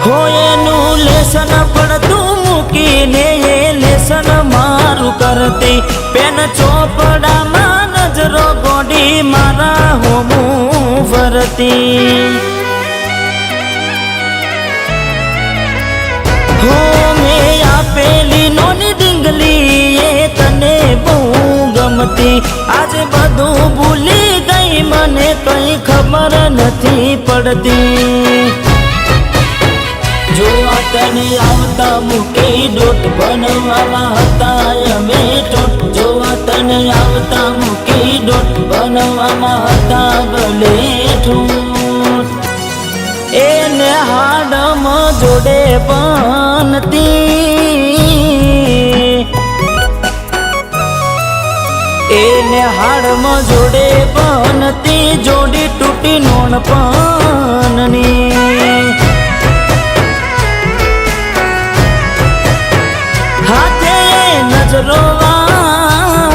એનું લેસન પડતું મૂકીને એ લેસન મારું કરતી પેન ચોપડામાં નજરો ગોડી મારા હોમું ફરતી મેં આપેલી નોની ડીંગલી એ તને બહુ ગમતી આજે બધું ભૂલી ગઈ મને કઈ ખબર નથી પડતી જો તને આવતા મૂકી ડોટ બનવામાં હતા અમે ટોટ જો તને આવતા મૂકી ડોટ બનવામાં હતા ભલે ઠૂટ એને હાડમાં જોડે બનતી એને હાડમાં જોડે બનતી જોડી તૂટી નોણ પાનની હાથે નજરો વાળતી